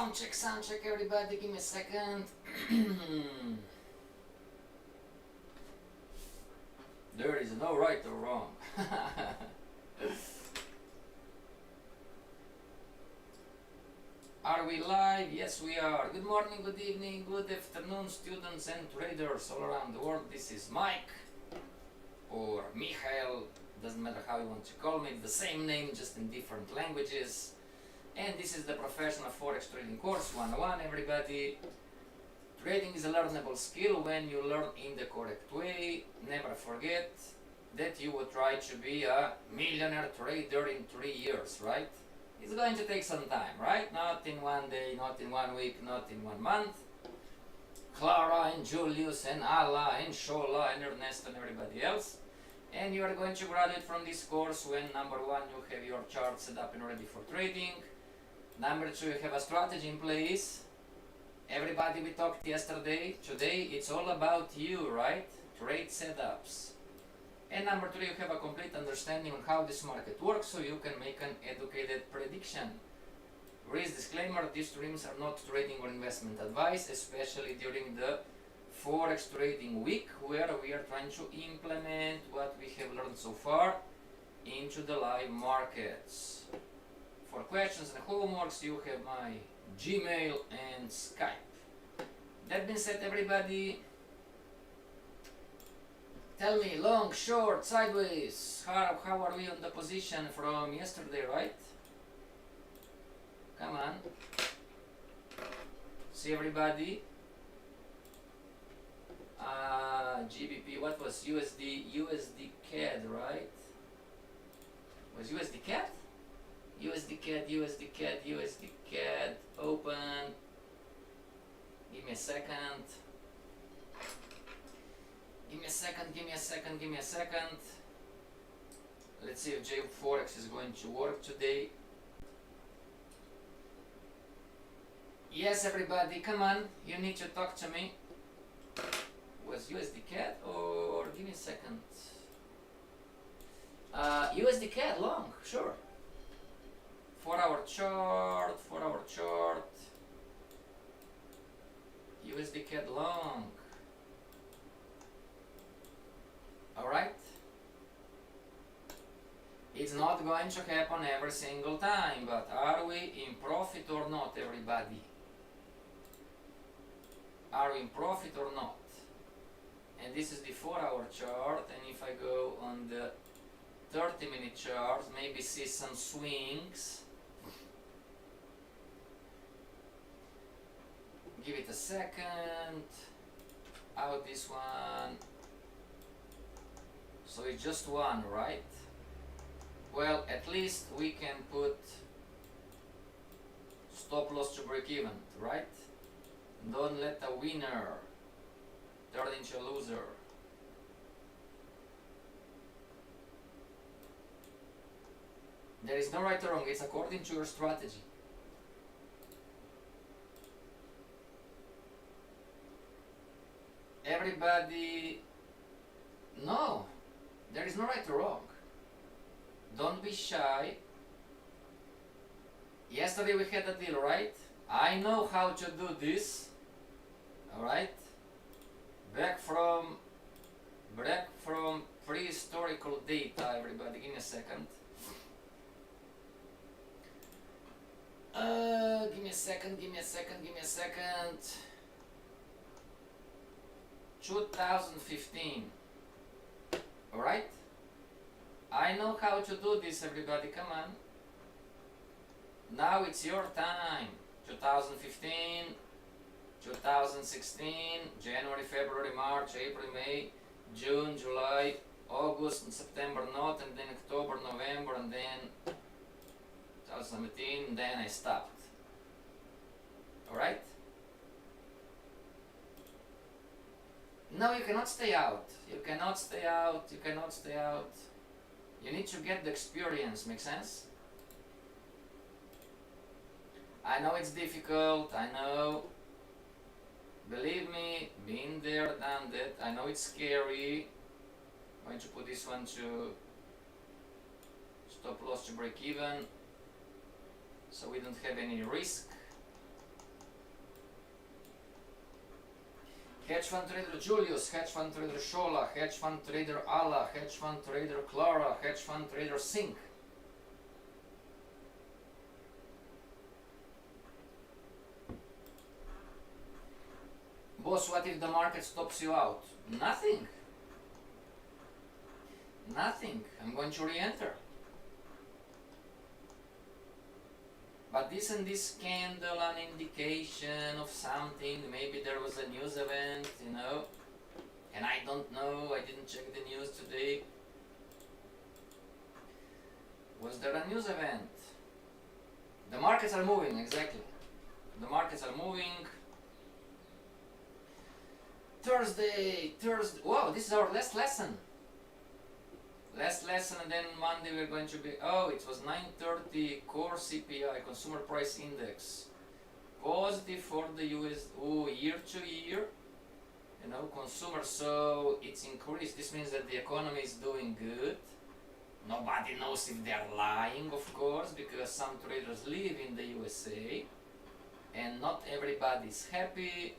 Sound check, everybody. Give me a second. There is no right or wrong. Are we live? Yes, we are. Good morning, good evening, good afternoon, students and traders all around the world. This is Mike or Michael. Doesn't matter how you want to call me. It's the same name, just in different languages. And this is the Professional Forex Trading Course 101, everybody. Trading is a learnable skill when you learn in the correct way. Never forget that you will try to be a millionaire trader in 3 years, right? It's going to take some time, right? Not in one day, not in 1 week, not in 1 month. Clara and Julius and Alla and Shola and Ernest and everybody else. And you are going to graduate from this course when number 1, you have your chart set up and ready for trading. Number 2, you have a strategy in place. Everybody, we talked yesterday. Today it's all about you, right? Trade setups. And number 3, you have a complete understanding on how this market works so you can make an educated prediction. Risk disclaimer, these streams are not trading or investment advice, especially during the Forex trading week, where we are trying to implement what we have learned so far into the live markets. For questions and homeworks, you have my Gmail and Skype. That being said, everybody, tell me, long, short, sideways, how are we on the position from yesterday, right? Come on. See everybody? GBP, what was USD CAD, right? Was USD CAD? USD CAD, open. Give me a second. Give me a second. Let's see if Forex is going to work today. Yes, everybody, come on. You need to talk to me. Was USD CAD or give me a second. USD CAD long, sure. 4-hour chart. USD CAD long. Alright? It's not going to happen every single time, but are we in profit or not, everybody? Are we in profit or not? And this is the 4-hour chart, and if I go on the 30-minute chart, maybe see some swings. Give it a second. Out this one. So it's just one, right? Well, at least we can put stop loss to break even, right? Don't let a winner turn into a loser. There is no right or wrong, it's according to your strategy. Everybody, no, there is no right or wrong. Don't be shy. Yesterday we had a deal, right? I know how to do this. Alright? Back from prehistorical data, everybody. Give me a second. Give me a second. 2015. Alright? I know how to do this, everybody. Come on. Now it's your time. 2015, 2016, January, February, March, April, May, June, July, August, and September not, and then October, November, and then 2017, and then I stopped. Alright? No, you cannot stay out. You need to get the experience, make sense? I know it's difficult, I know. Believe me, been there, done that. I know it's scary. I'm going to put this one to stop loss to break even, so we don't have any risk. Hedge fund trader Julius, hedge fund trader Shola, hedge fund trader Ala, hedge fund trader Clara, hedge fund trader Sink. Boss, what if the market stops you out? Nothing. Nothing. I'm going to re-enter. But isn't this candle an indication of something? Maybe there was a news event, you know? And I don't know, I didn't check the news today. Was there a news event? The markets are moving, exactly. The markets are moving. Thursday, wow, this is our last lesson. Last lesson, and then Monday we're going to be, oh, it was 9:30 core CPI, consumer price index. Positive for the US, year to year, you know, consumer, so it's increased. This means that the economy is doing good. Nobody knows if they're lying, of course, because some traders live in the USA, and not everybody is happy.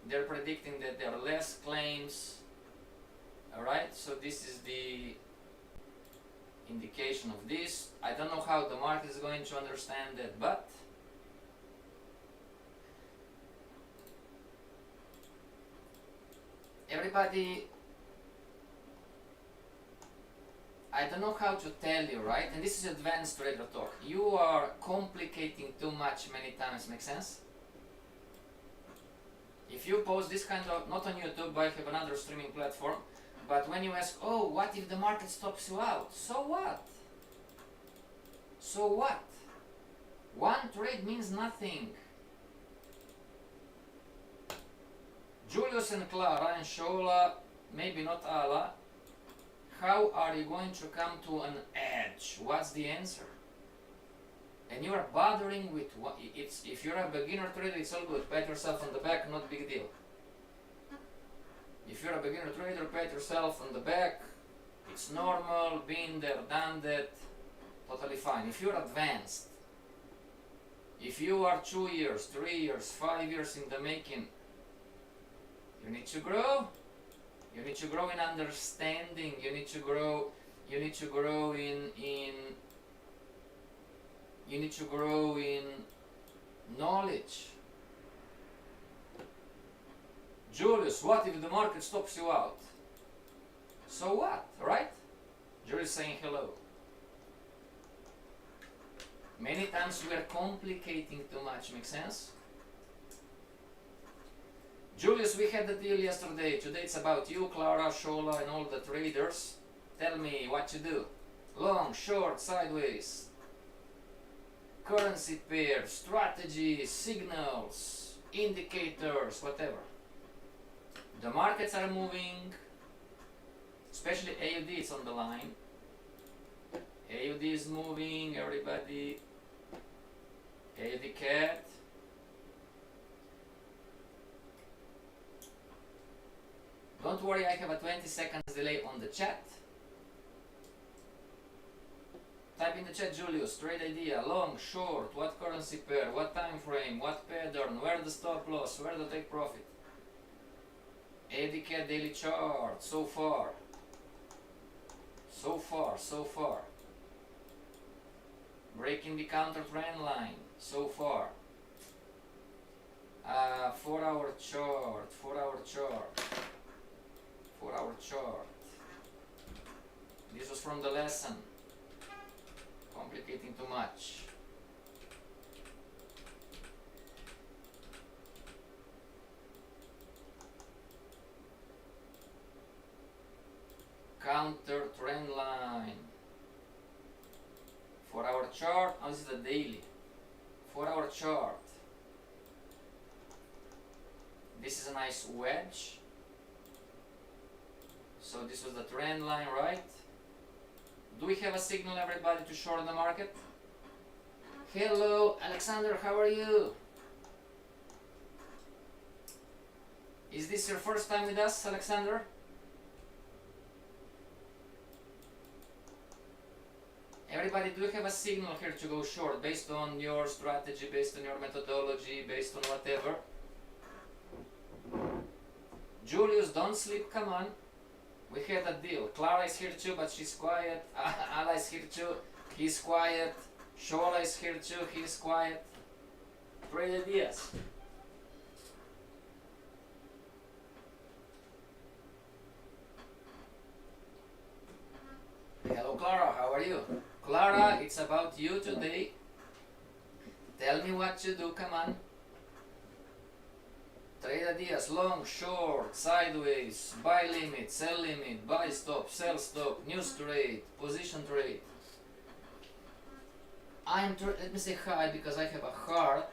They're predicting that there are less claims. Alright, so this is the indication of this. I don't know how the market is going to understand that, but everybody, I don't know how to tell you, right? And this is advanced trader talk. You are complicating too much many times, make sense? If you post this kind of, not on YouTube, I have another streaming platform, but when you ask, oh, what if the market stops you out? So what? So what? One trade means nothing. Julius and Clara and Shola, maybe not Ala, how are you going to come to an edge? What's the answer? And you are bothering with what? It's, if you're a beginner trader, it's all good. Pat yourself on the back, not big deal. If you're a beginner trader, pat yourself on the back. It's normal, been there, done that, totally fine. If you're advanced, if you are 2 years, 3 years, 5 years in the making, you need to grow. You need to grow in understanding. You need to grow. You need to grow in you need to grow in knowledge. Julius, what if the market stops you out? So what, right? Julius saying hello. Many times we are complicating too much, make sense? Julius, we had the deal yesterday. Today it's about you, Clara, Shola, and all the traders. Tell me what to do. Long, short, sideways. Currency pairs, strategies, signals, indicators, whatever. The markets are moving, especially AUD is on the line. AUD is moving, everybody. AUD cat. Don't worry, I have a 20 seconds delay on the chat. Type in the chat, Julius, trade idea, long, short, what currency pair, what time frame, what pattern, where the stop loss, where the take profit. ADK daily chart, so far. So far. Breaking the counter trend line, so far. 4 hour chart, 4 hour chart. 4 hour chart. This was from the lesson. Complicating too much. Counter trend line. 4 hour chart. Oh, this is the daily. 4 hour chart. This is a nice wedge. So this was the trend line, right? Do we have a signal, everybody, to short the market? Hello, Alexander, how are you? Is this your first time with us, Alexander? Everybody, do you have a signal here to go short based on your strategy, based on your methodology, based on whatever? Julius, don't sleep, come on. We had a deal. Clara is here too, but she's quiet. Ala is here too, he's quiet. Shola is here too, he's quiet. Trade ideas. Hello Clara, how are you? Clara, it's about you today. Tell me what to do, come on. Trade ideas, long, short, sideways, buy limit, sell limit, buy stop, sell stop, news trade, position trade. Let me say hi because I have a heart.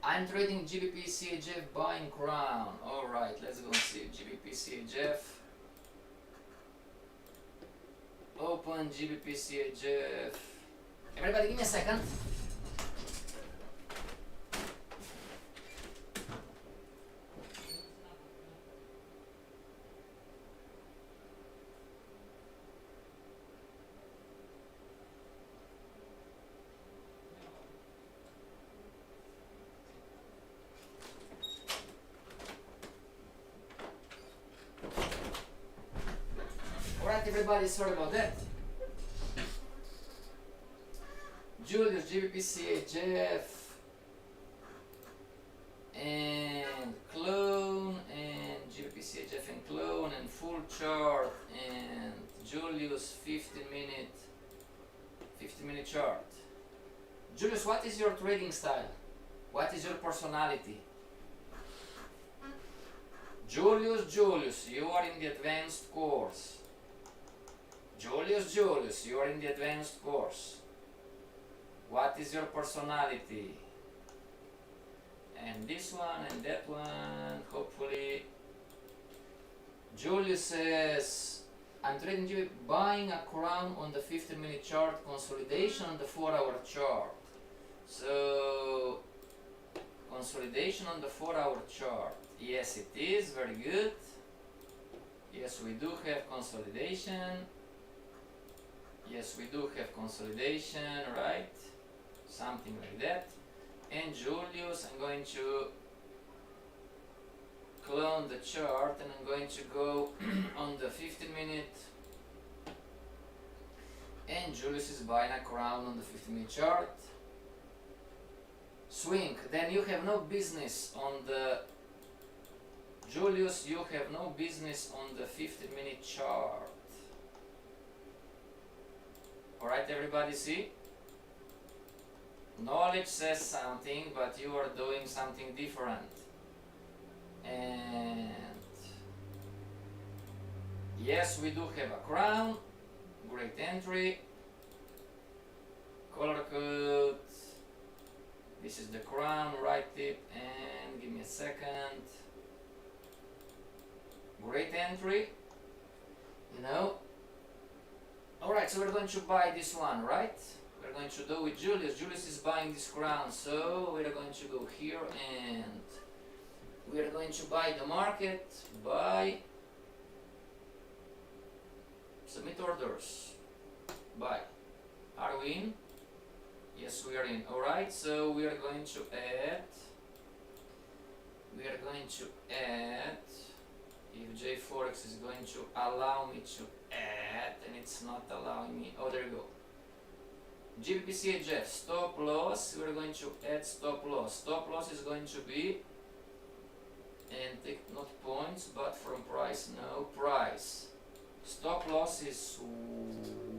I'm trading GBP CHF buying crown. Alright, let's go and see GBP CHF. Open GBP CHF. Everybody give me a second. Alright everybody, sorry about that. Julius, GBP CHF and clone and GBP CHF and clone and full chart and Julius 15 minute chart. Julius, what is your trading style? What is your personality? Julius, you are in the advanced course. Julius, you are in the advanced course. What is your personality? And this one and that one, hopefully. Julius says, I'm trading you buying a crown on the 15-minute chart, consolidation on the 4-hour chart. So, consolidation on the 4-hour chart. Yes, it is, very good. Yes, we do have consolidation. Yes, we do have consolidation, right? Something like that. And Julius, I'm going to clone the chart and I'm going to go on the 15-minute. And Julius is buying a crown on the 15-minute chart. Swing, then you have no business on the Julius, you have no business on the 15-minute chart. Alright everybody, see? Knowledge says something, but you are doing something different. And yes, we do have a crown. Great entry. Color code. This is the crown, right tip, and give me a second. Great entry. You know. Alright, so we're going to buy this one, right? We're going to do with Julius. Julius is buying this crown, so we're going to go here and we're going to buy the market, buy, submit orders, buy. Are we in? Yes, we are in. Alright, so we are going to add, if Forex is going to allow me to add, and it's not allowing me, oh there you go. GBP CHF, stop loss, we're going to add stop loss. Stop loss is going to be, and take not points, but from price, no, price. Stop loss is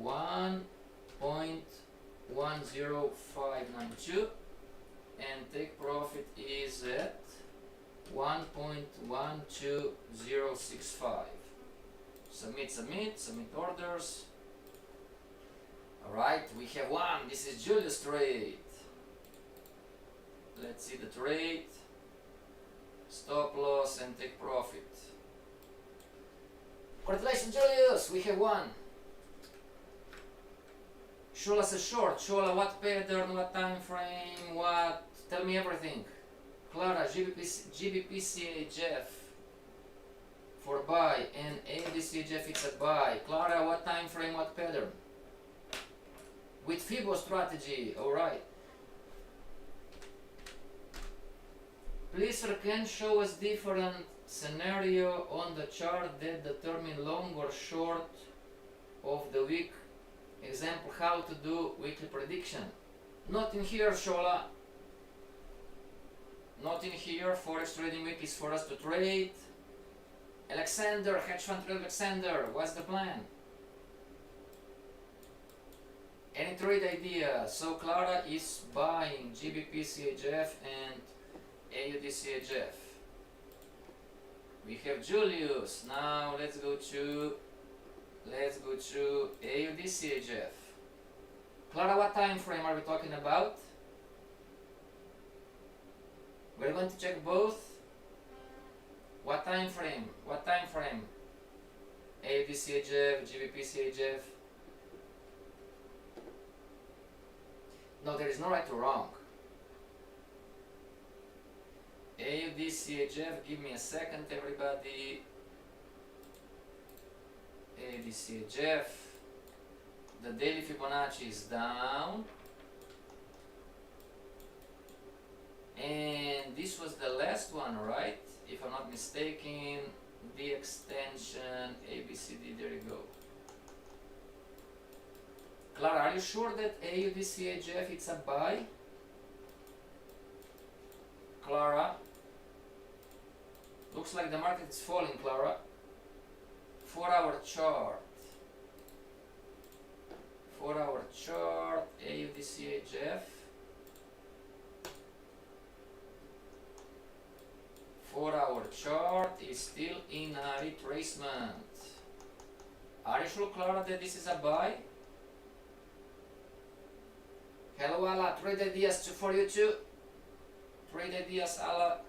1.10592, and take profit is at 1.12065. Submit orders. Alright, we have one. This is Julius trade. Let's see the trade. Stop loss and take profit. Congratulations, Julius, we have one. Shola says short. Shola, what pattern, what time frame, what? Tell me everything. Clara, GBP CHF for buy and AUD CHF it's a buy. Clara, what time frame, what pattern? With FIBO strategy, alright. Please, sir, can show us different scenario on the chart that determine long or short of the week. Example, how to do weekly prediction. Not in here, Shola. Not in here. Forex trading week is for us to trade. Alexander, hedge fund trader Alexander, what's the plan? Any trade idea? So Clara is buying GBP CHF and AUD CHF. We have Julius. Now let's go to AUD CHF. Clara, what time frame are we talking about? We're going to check both. What time frame? What time frame? AUD CHF, GBP CHF. No, there is no right or wrong. AUD CHF, give me a second, everybody. AUD CHF. The daily Fibonacci is down. And this was the last one, right? If I'm not mistaken, the extension ABCD, there you go. Clara, are you sure that AUD CHF it's a buy? Clara, looks like the market is falling, Clara. 4-hour chart. 4-hour chart, AUD CHF. 4-hour chart is still in a retracement. Are you sure, Clara, that this is a buy? Hello, Allah. Trade ideas for you too. Trade ideas, Allah.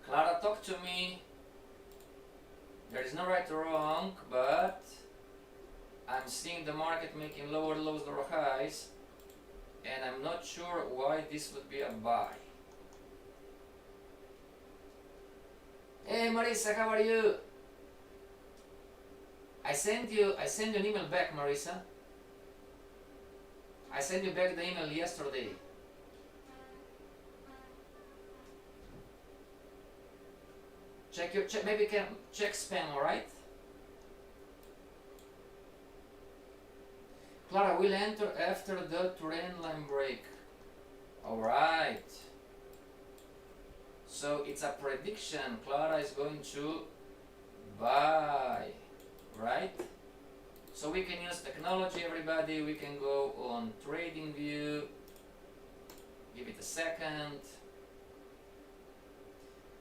Clara, talk to me. There is no right or wrong, but I'm seeing the market making lower lows, lower highs, and I'm not sure why this would be a buy. Hey Marisa, how are you? I sent you an email back, Marisa. I sent you back the email yesterday. Maybe you can check spam, alright? Clara will enter after the trend line break. Alright. So it's a prediction. Clara is going to buy. Right? So we can use technology, everybody. We can go on trading view. Give it a second.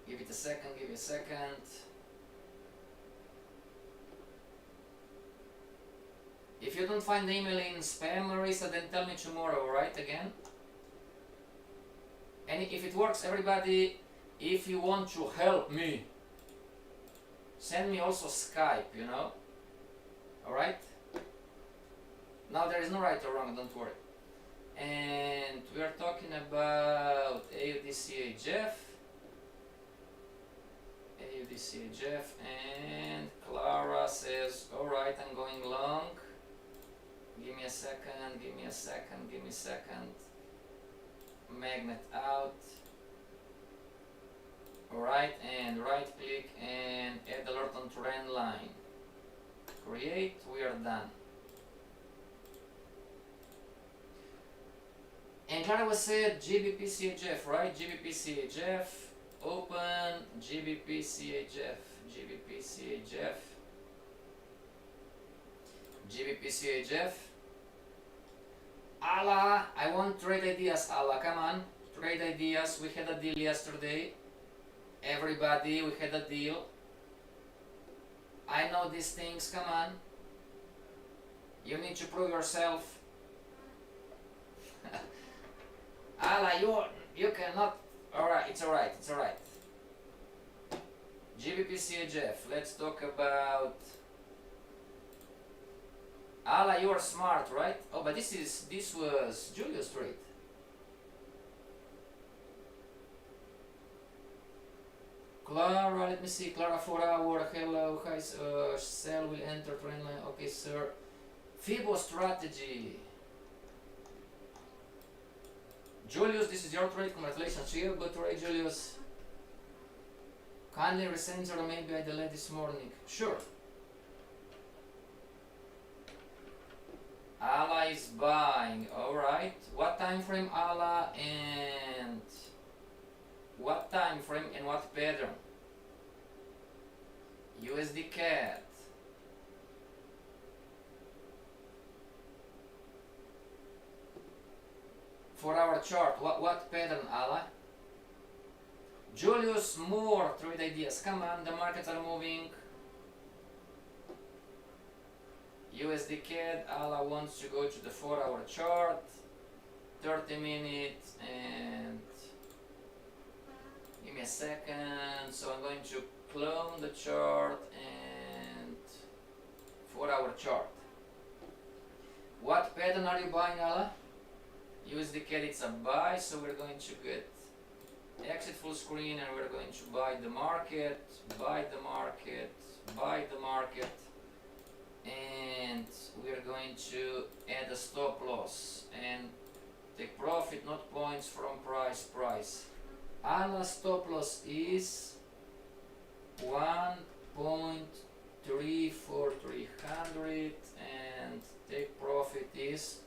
Give it a second, give it a second. If you don't find the email in spam, Marisa, then tell me tomorrow, right? Again. And if it works, everybody, if you want to help me, send me also Skype, you know. Alright? Now there is no right or wrong, don't worry. And we are talking about AUD CHF. AUD CHF, and Clara says, alright, I'm going long. Give me a second, give me a second, give me a second. Magnet out. Alright, and right click and add alert on trend line. Create, we are done. And Clara was said GBP CHF, right? GBP CHF, open GBP CHF, GBP CHF, GBP CHF. Allah, I want trade ideas, Allah, come on. Trade ideas, we had a deal yesterday. Everybody, we had a deal. I know these things, come on. You need to prove yourself. Allah, you cannot. Alright, it's alright, it's alright. GBP CHF, let's talk about. Allah, you are smart, right? Oh, but this was Julius trade. Clara, let me see. Clara, 4 hour. Hello, hi. Sell will enter trend line. Okay, sir. FIBO strategy. Julius, this is your trade. Congratulations to you. Good trade, Julius. Kindly resend or maybe I delayed this morning. Sure. Allah is buying. Alright. What time frame Allah and what time frame and what pattern? USD CAD. For our chart, what pattern, Allah? Julius, more trade ideas. Come on, the markets are moving. USD CAD, Allah wants to go to the 4-hour chart. 30 minutes and give me a second. So I'm going to clone the chart and 4-hour chart. What pattern are you buying, Allah? USD CAD, it's a buy, so we're going to get exit full screen and we're going to buy the market, buy the market, buy the market, and we're going to add a stop loss and take profit, not points, from price. Allah stop loss is 1.34300 and take profit is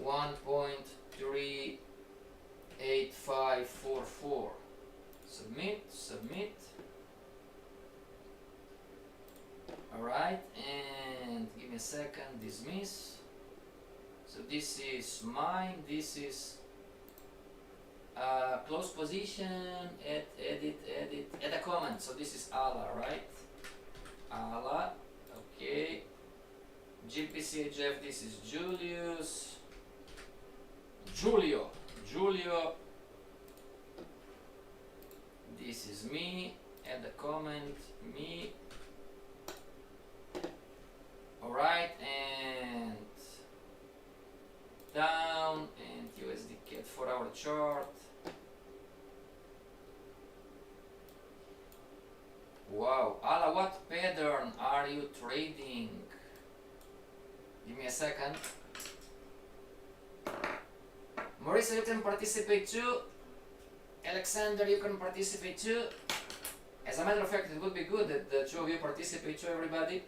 1.38544. Submit. Alright, and give me a second, dismiss. So this is mine, this is close position, edit, add a comment. So this is Allah, right? Allah, okay. GPCHF, this is Julius. Julio, this is me, add a comment, me. Alright, and down, and USD CAD 4-hour chart. Wow, Allah, what pattern are you trading? Give me a second. Marisa, you can participate too. Alexander, you can participate too. As a matter of fact, it would be good that the two of you participate too, everybody.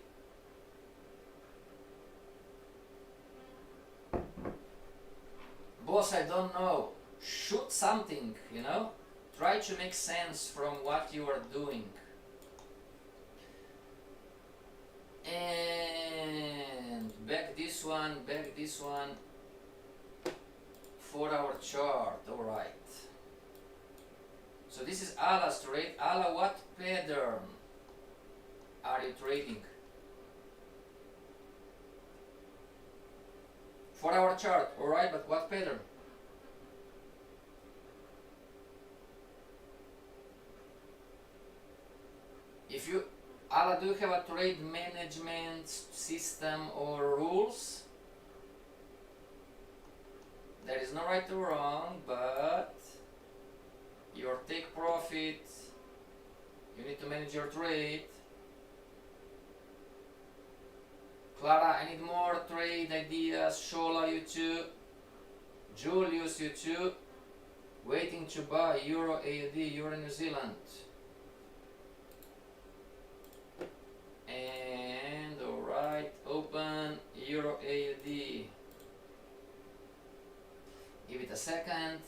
Boss, I don't know. Shoot something, you know? Try to make sense from what you are doing. And back this one. 4-hour chart, alright. So this is Allah's trade. Allah, what pattern are you trading? 4-hour chart, alright, but what pattern? If you, Allah, do you have a trade management system or rules? There is no right or wrong, but your take profit, you need to manage your trade. Clara, I need more trade ideas. Shola, you too. Julius, you too. Waiting to buy Euro AUD, Euro New Zealand. And alright, open Euro AUD. Give it a second.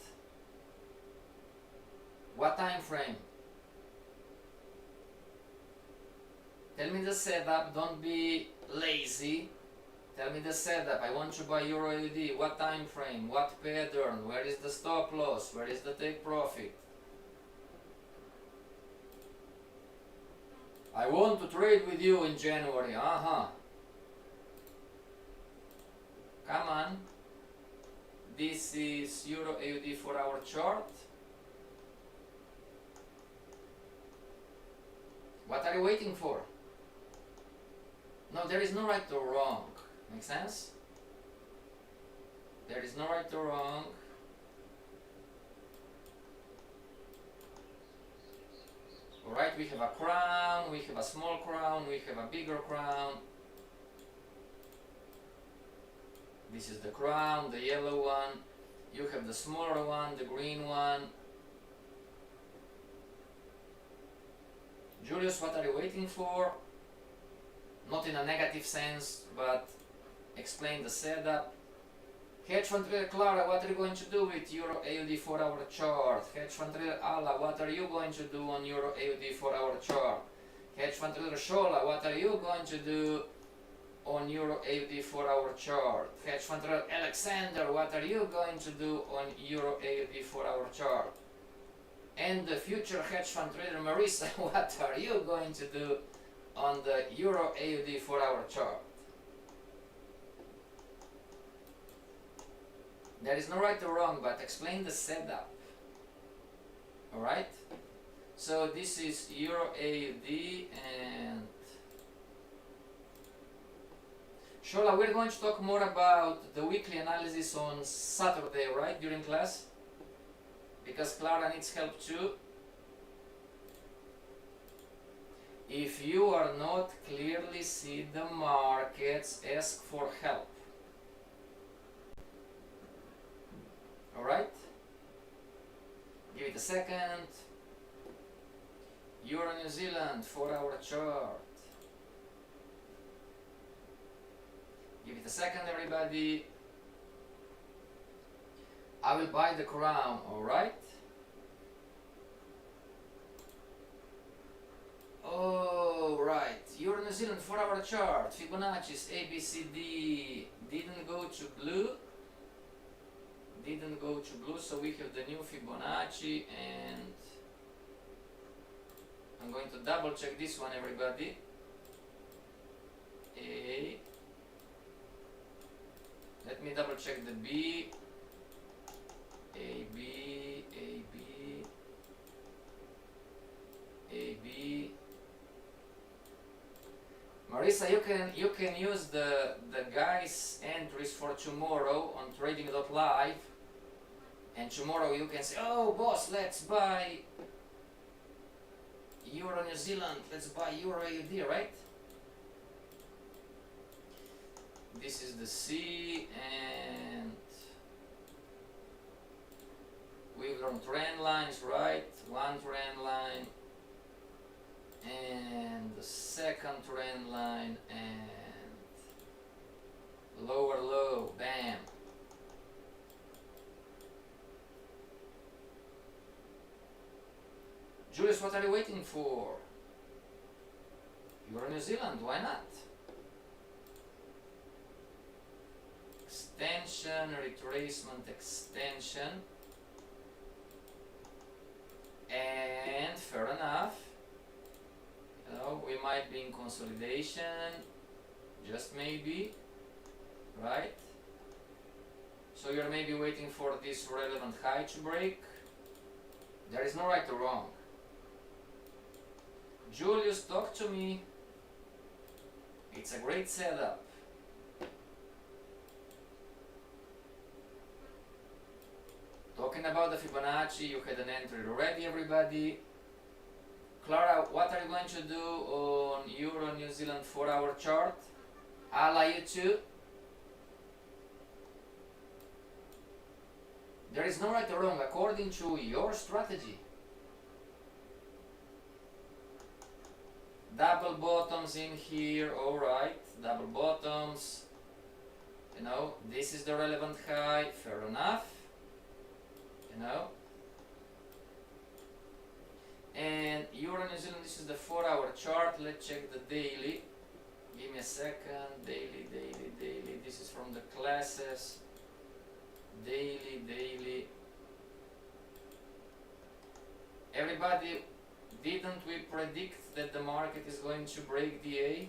What time frame? Tell me the setup, don't be lazy. Tell me the setup. I want to buy Euro AUD. What time frame? What pattern? Where is the stop loss? Where is the take profit? I want to trade with you in January. Come on. This is Euro AUD 4-hour chart. What are you waiting for? No, there is no right or wrong. Make sense? There is no right or wrong. Alright, we have a crown, we have a small crown, we have a bigger crown. This is the crown, the yellow one. You have the smaller one, the green one. Julius, what are you waiting for? Not in a negative sense, but explain the setup. Hedge fund trader Clara, what are you going to do with Euro AUD 4-hour chart? Hedge fund trader Ala, what are you going to do on Euro AUD 4-hour chart? Hedge fund trader Shola, what are you going to do on Euro AUD 4-hour chart? Hedge fund trader Alexander, what are you going to do on Euro AUD 4-hour chart? And the future hedge fund trader Marissa, what are you going to do on the Euro AUD 4-hour chart? There is no right or wrong, but explain the setup. Alright? So this is Euro AUD and Shola, we're going to talk more about the weekly analysis on Saturday, right? During class? Because Clara needs help too. If you are not clearly see the markets, ask for help. Alright? Give it a second. Euro New Zealand 4-hour chart. Give it a second, everybody. I will buy the crown, alright? Alright, Euro New Zealand 4-hour chart. Fibonacci's ABCD didn't go to blue. Didn't go to blue, so we have the new Fibonacci, and I'm going to double check this one, everybody. A. Let me double check the B. A, B, A, B, A, B. Marissa, you can use the guys' entries for tomorrow on trading.live. And tomorrow you can say, oh boss, let's buy Euro New Zealand, let's buy Euro AUD, right? This is the C, and we've drawn trend lines, right? One trend line, and the second trend line, and lower low, bam. Julius, what are you waiting for? Euro New Zealand, why not? Extension, retracement, extension. And fair enough. You know, we might be in consolidation, just maybe, right? So you're maybe waiting for this relevant high to break. There is no right or wrong. Julius, talk to me. It's a great setup. Talking about the Fibonacci, you had an entry already, everybody. Clara, what are you going to do on Euro New Zealand 4-hour chart? Ala, you too. There is no right or wrong according to your strategy. Double bottoms in here, alright, double bottoms. You know, this is the relevant high, fair enough. You know. And Euro New Zealand, this is the 4-hour chart. Let's check the daily. Give me a second. Daily, daily, daily. This is from the classes. Daily, daily. Everybody, didn't we predict that the market is going to break the A?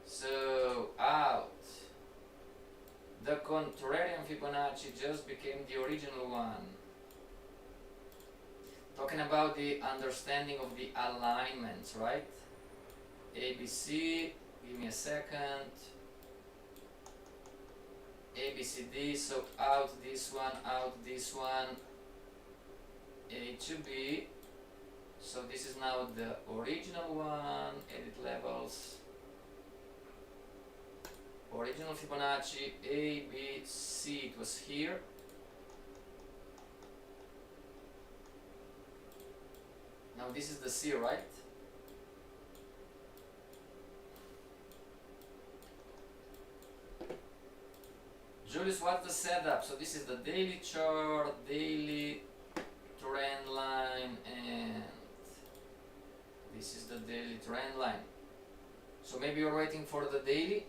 So, out. The contrarian Fibonacci just became the original one. Talking about the understanding of the alignments, right? ABC, give me a second. ABCD, so out this one, out this one. A to B. So this is now the original one. Edit levels. original Fibonacci, A, B, C, it was here. Now this is the C, right? Julius, what's the setup? So this is the daily chart, daily trend line, and this is the daily trend line. So maybe you're waiting for the daily.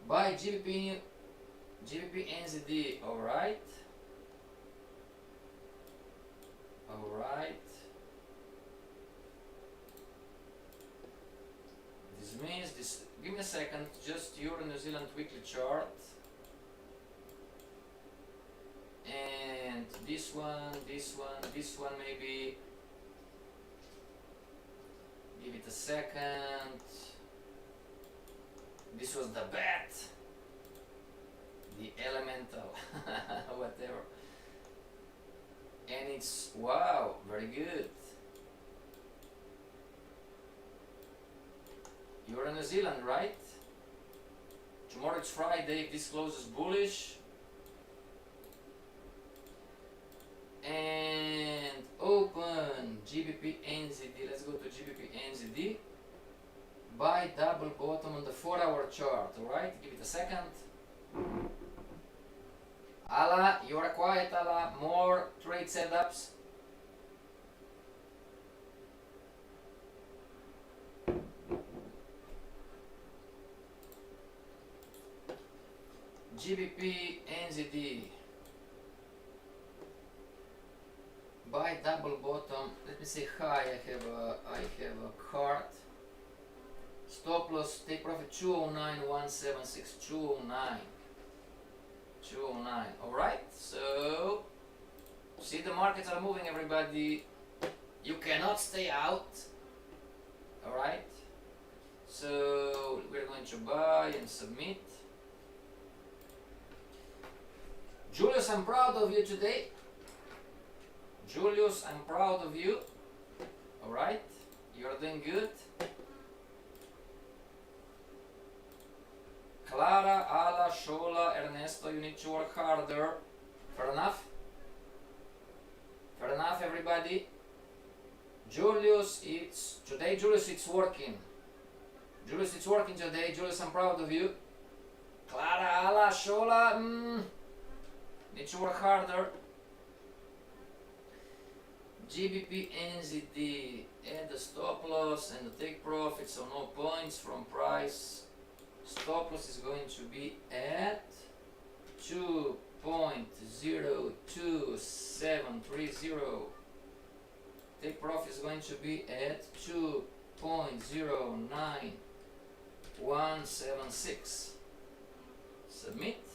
Buy GBP NZD, alright. Alright. This means this, give me a second, just Euro New Zealand weekly chart. And this one maybe, give it a second. This was the bet, the elemental, whatever. And it's, wow, very good. You're in New Zealand, right? Tomorrow it's Friday, if this closes bullish. And open GBP NZD. Let's go to GBP NZD. Buy double bottom on the 4-hour chart. Alright, give it a second. Ala, you are quiet, Ala. More trade setups. GBP NZD. Buy double bottom. Let me say hi. I have a card. Stop loss. Take profit 209 176 209 209. All right. So see, the markets are moving. Everybody, you cannot stay out. All right. So we're going to buy and submit. Julius, I'm proud of you today. Julius, I'm proud of you. Alright, you're doing good. Clara, Ala, Shola, Ernesto, you need to work harder. Fair enough? Fair enough, everybody? Julius, Julius, it's working. Julius, it's working today. Julius, I'm proud of you. Clara, Ala, Shola, need to work harder. GBP NZD, add the stop loss and the take profit, so no points from price. Stop loss is going to be at 2.02730. Take profit is going to be at 2.09176. Submit.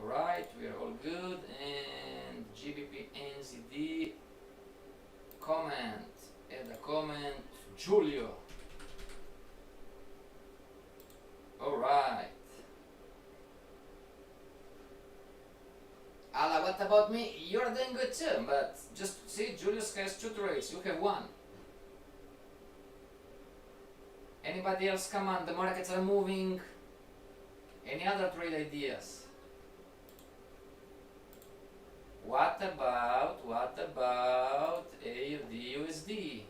Alright, we are all good. And GBP NZD, comment, add a comment, Julio. Alright. Ala, what about me? You're doing good too, but just see, Julius has 2 trades, you have 1. Anybody else? Come on, the markets are moving. Any other trade ideas? What about AUD USD?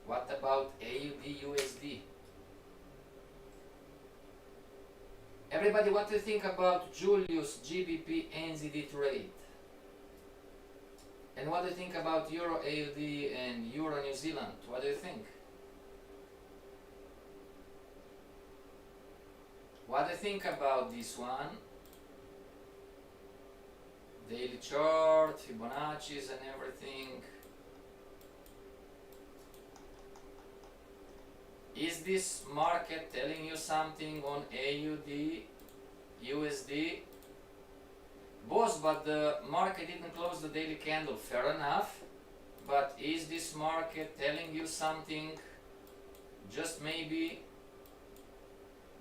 What about AUD USD? Everybody, what do you think about Julius GBP NZD trade? And what do you think about Euro AUD and Euro New Zealand? What do you think? What do you think about this one? Daily chart, Fibonacci's and everything. Is this market telling you something on AUD, USD? Boss, but the market didn't close the daily candle. Fair enough. But is this market telling you something? Just maybe.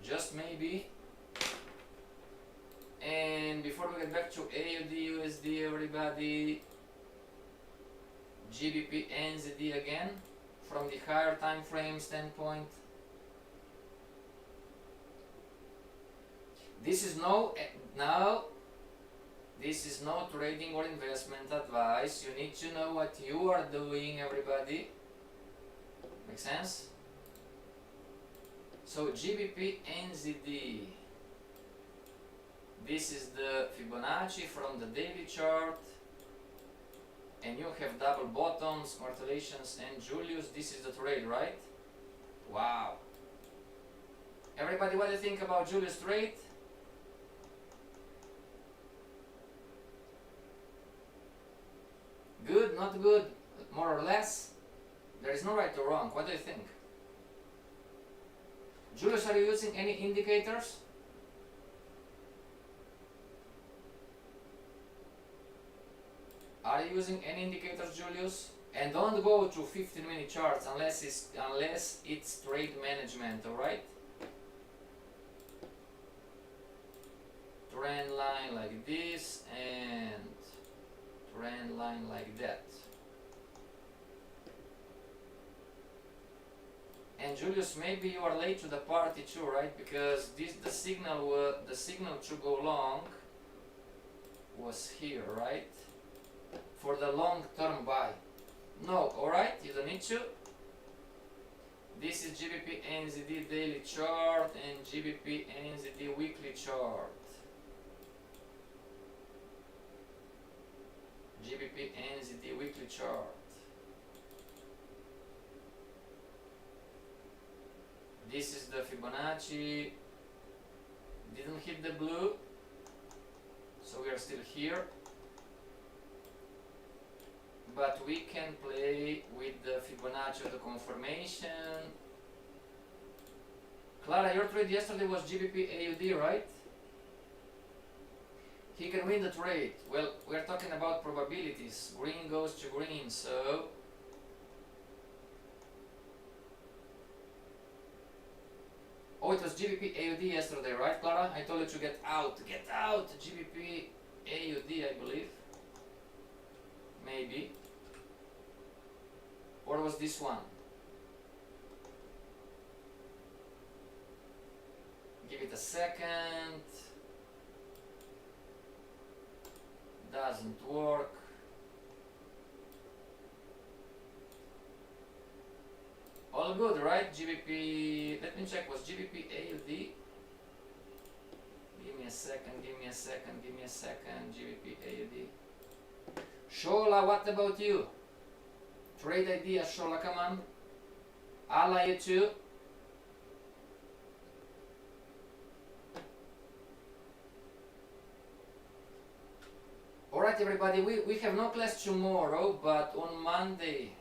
Just maybe. And before we get back to AUD, USD, everybody, GBP NZD again, from the higher time frame standpoint. This is no now. This is no trading or investment advice. You need to know what you are doing, everybody. Make sense? So GBP NZD. This is the Fibonacci from the daily chart. And you have double bottoms. Congratulations. And Julius, this is the trade, right? Wow. Everybody, what do you think about Julius' trade? Good, not good, more or less? There is no right or wrong. What do you think? Julius, are you using any indicators? Are you using any indicators, Julius? And don't go to 15-minute charts unless it's trade management, alright? Trend line like this and trend line like that. And Julius, maybe you are late to the party too, right? Because the signal to go long was here, right? For the long-term buy. No, alright, you don't need to. This is GBP NZD daily chart and GBP NZD weekly chart. GBP NZD weekly chart. This is the Fibonacci. Didn't hit the blue, so we are still here. But we can play with the Fibonacci of the confirmation. Clara, your trade yesterday was GBP AUD, right? He can win the trade. Well, we're talking about probabilities. Green goes to green, so oh, it was GBP AUD yesterday, right, Clara? I told you to get out. Get out! GBP AUD, I believe. Maybe. Or was this one? Give it a second. Doesn't work. All good, right? GBP, let me check, was GBP AUD? Give me a second, give me a second, give me a second, GBP AUD. Shola, what about you? Trade idea, Shola, come on. Ala, you too. Alright everybody, we have no class tomorrow, but on Monday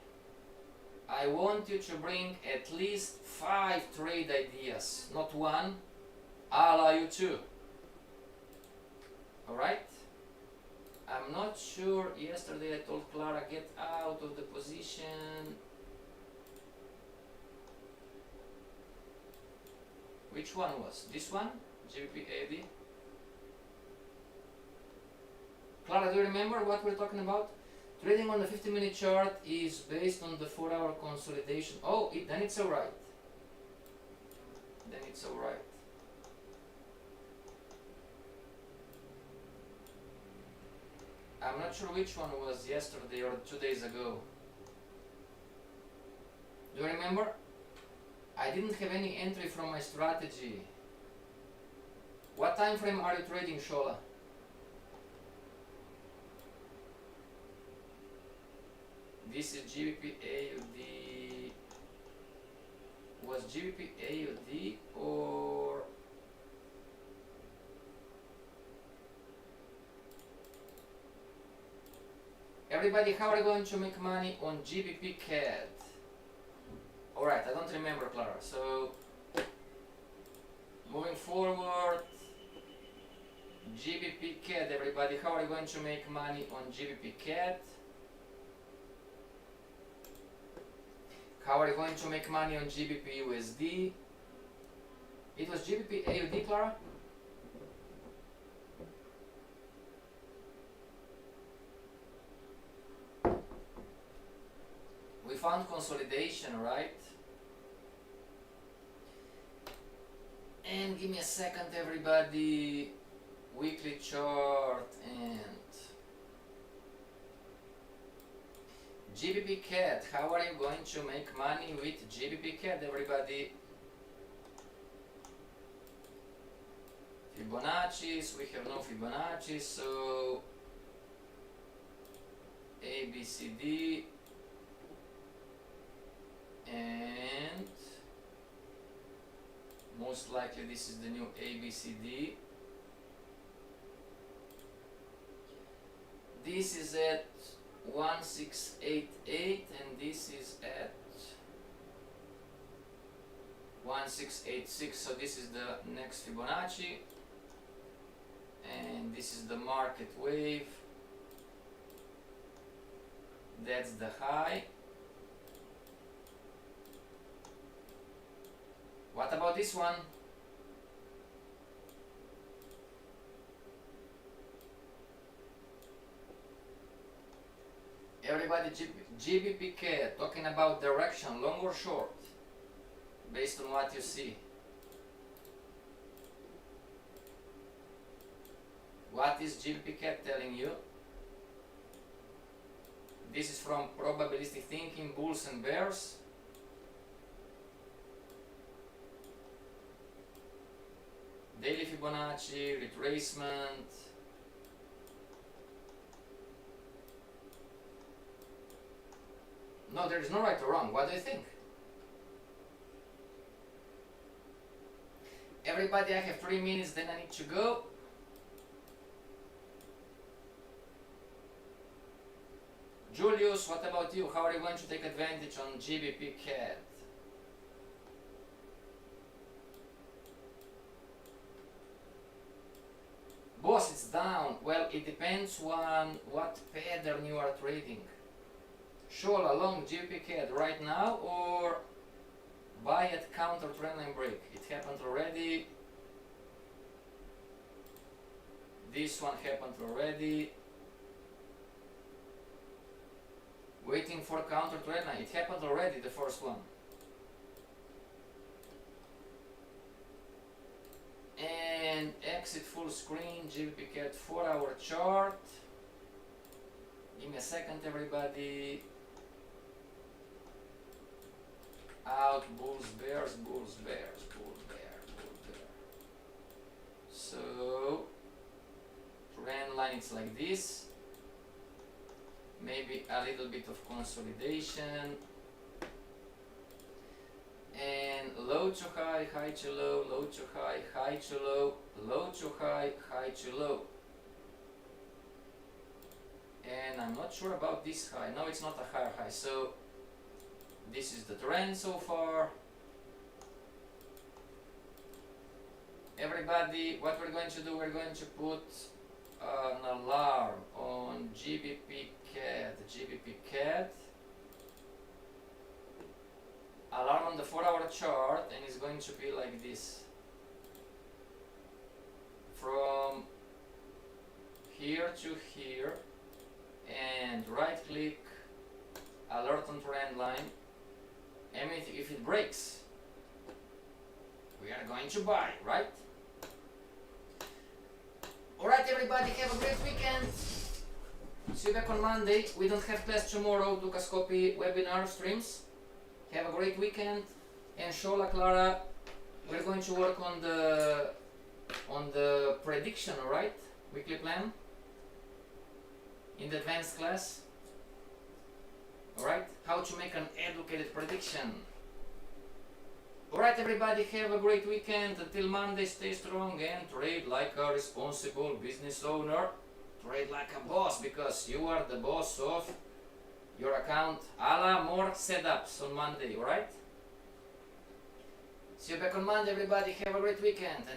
I want you to bring at least 5 trade ideas, not one. Ala, you too. Alright? I'm not sure, yesterday I told Clara get out of the position. Which one was? This one? GBP AUD? Clara, do you remember what we're talking about? Trading on the 50-minute chart is based on the 4-hour consolidation. Oh, then it's alright. Then it's alright. I'm not sure which one was yesterday or 2 days ago. Do you remember? I didn't have any entry from my strategy. What time frame are you trading, Shola? This is GBP AUD. Was GBP AUD or everybody, how are you going to make money on GBP CAD? Alright, I don't remember, Clara. So moving forward, GBP CAD, everybody, how are you going to make money on GBP CAD? How are you going to make money on GBP USD? It was GBP AUD, Clara? We found consolidation, right? And give me a second, everybody. Weekly chart and GBP CAD. How are you going to make money with GBP CAD, everybody? Fibonacci's, we have no Fibonacci, so ABCD and most likely this is the new ABCD. This is at 1688 and this is at 1686, so this is the next Fibonacci and this is the market wave. That's the high. What about this one? Everybody, GBP CAD, talking about direction, long or short, based on what you see. What is GBP CAD telling you? This is from probabilistic thinking, bulls and bears. Daily Fibonacci, retracement. No, there is no right or wrong. What do you think? Everybody, I have 3 minutes, then I need to go. Julius, what about you? How are you going to take advantage on GBP CAD? Boss, it's down. Well, it depends on what pattern you are trading. Show along GBP CAD right now or buy at counter trendline break. It happened already. This one happened already. Waiting for counter trendline. It happened already, the first one. And exit full screen, GBP CAD 4-hour chart. Give me a second, everybody. Out, bulls, bears, bulls, bears, bulls, bear, bulls, bear. So, trend line is like this. Maybe a little bit of consolidation. And low to high, high to low, low to high, high to low, low to high, high to low. And I'm not sure about this high. No, it's not a higher high. So this is the trend so far. Everybody, what we're going to do, we're going to put an alarm on GBP CAD. Alarm on the 4-hour chart, and it's going to be like this. From here to here, and right click, alert on trend line. And if it breaks, we are going to buy, right? Alright, everybody, have a great weekend. See you back on Monday. We don't have class tomorrow, Dukascopy webinar streams. Have a great weekend. And Shola, Clara, we're going to work on the prediction, alright? Weekly plan in the advanced class. Alright? How to make an educated prediction. Alright, everybody, have a great weekend. Until Monday, stay strong and trade like a responsible business owner. Trade like a boss, because you are the boss of your account. More setups on Monday, alright? See you back on Monday, everybody. Have a great weekend. And